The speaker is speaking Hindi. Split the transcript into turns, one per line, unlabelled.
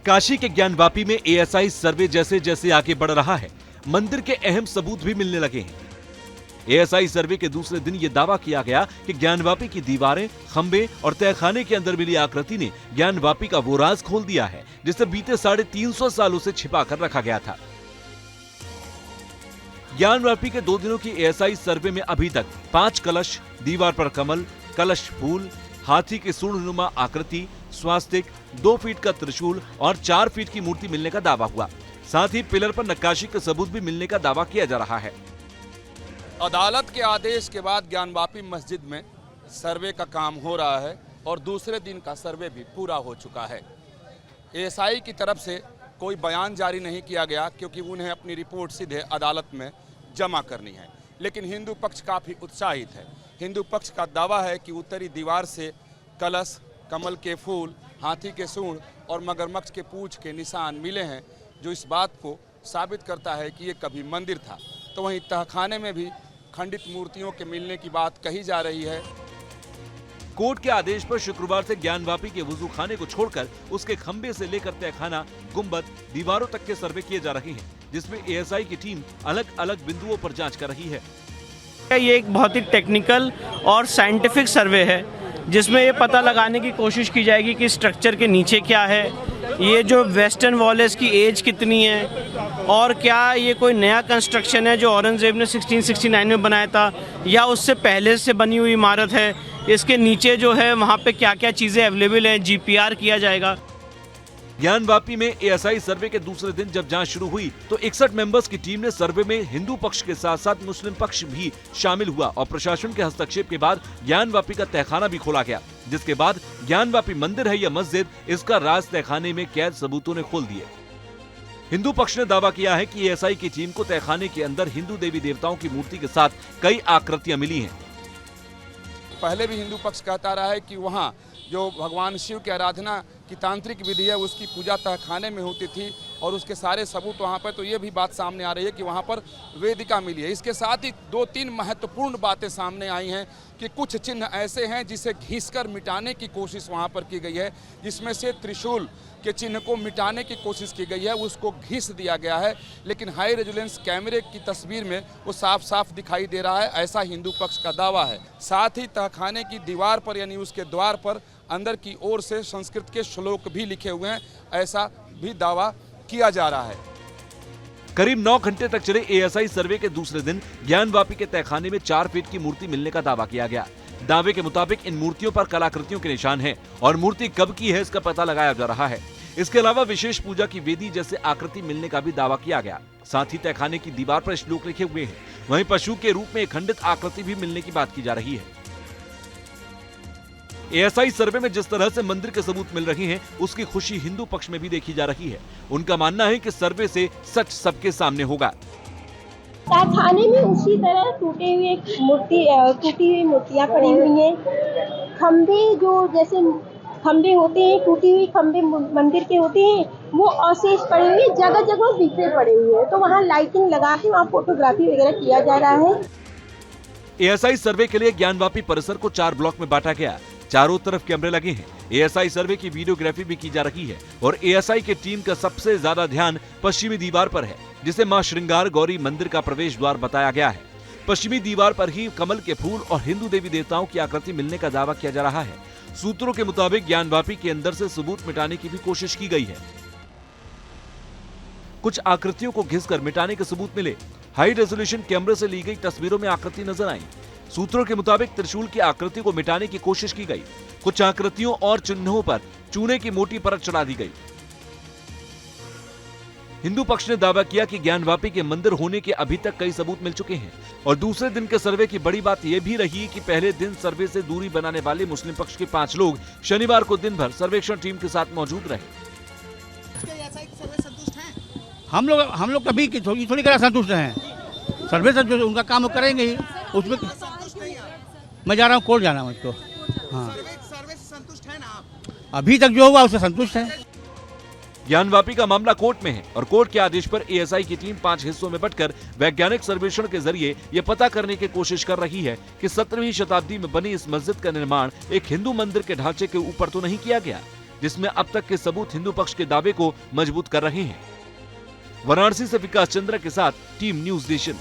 काशी के ज्ञानवापी में एएसआई सर्वे जैसे जैसे आगे बढ़ रहा है, मंदिर के अहम सबूत भी मिलने लगे हैं। एएसआई सर्वे के दूसरे दिन यह दावा किया गया कि ज्ञानवापी की दीवारें, खंबे और तहखाने के अंदर मिली आकृति ने ज्ञानवापी का वो राज खोल दिया है जिसे बीते 350 सालों से छिपा कर रखा गया था। ज्ञानवापी के 2 दिनों की एएसआई सर्वे में अभी तक 5 कलश, दीवार पर कमल, कलश फूल, हाथी के सूंडनुमा आकृति, स्वास्तिक, 2 फीट का त्रिशूल और 4 फीट की मूर्ति मिलने का दावा हुआ। साथ ही पिलर पर नक्काशी के सबूत भी मिलने का दावा किया जा रहा है।
अदालत के आदेश के बाद ज्ञानवापी मस्जिद में सर्वे का काम हो रहा है और दूसरे दिन का सर्वे भी पूरा हो चुका है। एएसआई की तरफ से कोई बयान जारी नहीं किया गया क्योंकि उन्हें अपनी रिपोर्ट सीधे अदालत में जमा करनी है, लेकिन हिंदू पक्ष काफ़ी उत्साहित है। हिंदू पक्ष का दावा है कि उत्तरी दीवार से कलश, कमल के फूल, हाथी के सूंड और मगरमच्छ के पूंछ के निशान मिले हैं, जो इस बात को साबित करता है कि ये कभी मंदिर था। तो वहीं तहखाने में भी खंडित मूर्तियों के मिलने की बात कही जा रही है।
कोर्ट के आदेश पर शुक्रवार से ज्ञानवापी के वुजू खाने को छोड़कर उसके खंबे से लेकर तहखाना, गुंबद, दीवारों तक के सर्वे किए जा रहे हैं, जिसमें एएसआई की टीम अलग अलग बिंदुओं पर जांच कर रही है।
ये एक बहुत ही टेक्निकल और साइंटिफिक सर्वे है जिसमें ये पता लगाने की कोशिश की जाएगी कि स्ट्रक्चर के नीचे क्या है, ये जो वेस्टर्न वॉल है इसकी एज कितनी है और क्या ये कोई नया कंस्ट्रक्शन है जो औरंगजेब ने 1669 में बनाया था या उससे पहले से बनी हुई इमारत है। इसके नीचे जो है वहाँ पे क्या क्या चीज़ें अवेलेबल हैं, जीपीआर किया जाएगा।
ज्ञानवापी में एएसआई सर्वे के दूसरे दिन जब जांच शुरू हुई तो 61 मेंबर्स की टीम ने सर्वे में हिंदू पक्ष के साथ साथ मुस्लिम पक्ष भी शामिल हुआ और प्रशासन के हस्तक्षेप के बाद ज्ञानवापी का तहखाना भी खोला गया, जिसके बाद ज्ञानवापी मंदिर है या मस्जिद, इसका राज तहखाने में कैद सबूतों ने खोल दिए। हिंदू पक्ष ने दावा किया है कि एएसआई की टीम को तहखाने के अंदर हिंदू देवी देवताओं की मूर्ति के साथ कई आकृतियां मिली हैं।
पहले भी हिंदू पक्ष कहता रहा है कि वहाँ जो भगवान शिव की आराधना की तांत्रिक विधि है उसकी पूजा तहखाने में होती थी और उसके सारे सबूत वहाँ पर, तो ये भी बात सामने आ रही है कि वहाँ पर वेदिका मिली है। इसके साथ ही 2-3 महत्वपूर्ण बातें सामने आई हैं कि कुछ चिन्ह ऐसे हैं जिसे घिसकर मिटाने की कोशिश वहाँ पर की गई है, जिसमें से त्रिशूल के चिन्ह को मिटाने की कोशिश की गई है, उसको घिस दिया गया है, लेकिन हाई रेजुलेंस कैमरे की तस्वीर में वो साफ साफ दिखाई दे रहा है, ऐसा हिंदू पक्ष का दावा है। साथ ही तहखाने की दीवार पर यानी उसके द्वार पर अंदर की ओर से संस्कृत के श्लोक भी लिखे हुए हैं, ऐसा भी दावा किया जा रहा है।
करीब 9 घंटे तक चले एएसआई सर्वे के दूसरे दिन ज्ञानवापी के तहखाने में 4 फीट की मूर्ति मिलने का दावा किया गया। दावे के मुताबिक इन मूर्तियों पर कलाकृतियों के निशान हैं और मूर्ति कब की है इसका पता लगाया जा रहा है। इसके अलावा विशेष पूजा की वेदी जैसे आकृति मिलने का भी दावा किया गया। साथ ही तहखाने की दीवार पर श्लोक लिखे हुए हैं। वहीं पशु के रूप में एक खंडित आकृति भी मिलने की बात की जा रही है। एएसआई सर्वे में जिस तरह से मंदिर के सबूत मिल रहे हैं उसकी खुशी हिंदू पक्ष में भी देखी जा रही है। उनका मानना है कि सर्वे से सच सबके सामने होगा।
तहखाने में उसी तरह टूटी हुई मूर्तियां पड़ी हुई हैं। खंबे जो जैसे खंबे होते हैं, टूटी हुई खंबे मंदिर के होते हैं, वो अवशेष पड़े हुए, जगह जगह बिखरे पड़े हुए हैं। तो वहाँ लाइटिंग लगा के वहाँ फोटोग्राफी वगैरह किया जा रहा है।
एएसआई सर्वे के लिए ज्ञानवापी परिसर को 4 ब्लॉक में बांटा गया। चारों तरफ कैमरे लगे हैं। एएसआई सर्वे की वीडियोग्राफी भी की जा रही है और एएसआई की टीम का सबसे ज्यादा ध्यान पश्चिमी दीवार पर है, जिसे मां श्रृंगार गौरी मंदिर का प्रवेश द्वार बताया गया है। पश्चिमी दीवार पर ही कमल के फूल और हिंदू देवी देवताओं की आकृति मिलने का दावा किया जा रहा है। सूत्रों के मुताबिक ज्ञानवापी के अंदर से सबूत मिटाने की भी कोशिश की गई है। कुछ आकृतियों को घिसकर मिटाने के सबूत मिले। हाई रेजोल्यूशन कैमरे से ली गई तस्वीरों में आकृति नजर आई। सूत्रों के मुताबिक त्रिशूल की आकृति को मिटाने की कोशिश की गई। कुछ आकृतियों और चिन्हों पर चूने की मोटी परत चढ़ा दी गई। हिंदू पक्ष ने दावा किया कि ज्ञानवापी के मंदिर होने के अभी तक कई सबूत मिल चुके हैं और दूसरे दिन के सर्वे की बड़ी बात यह भी रही कि पहले दिन सर्वे से दूरी बनाने वाले मुस्लिम पक्ष के 5 लोग शनिवार को दिन भर सर्वेक्षण टीम के साथ मौजूद रहे।
हम लोग कभी थोड़ी तरह संतुष्ट हैं। सर्वे से जो उनका काम करेंगे ही, उसमें मैं जा रहा हूँ कोर्ट जाना है मुझको। हाँ, सर्वे से संतुष्ट है ना आप? अभी तक जो हुआ उससे संतुष्ट है।
ज्ञानवापी का मामला कोर्ट में है और कोर्ट के आदेश पर एएसआई की टीम 5 हिस्सों में बंटकर वैज्ञानिक सर्वेक्षण के जरिए ये पता करने की कोशिश कर रही है कि 17वीं शताब्दी में बनी इस मस्जिद का निर्माण एक हिंदू मंदिर के ढांचे के ऊपर तो नहीं किया गया। जिसमें अब तक के सबूत हिंदू पक्ष के दावे को मजबूत कर रहे हैं। वाराणसी से विकास चंद्रा के साथ टीम न्यूज नेशन।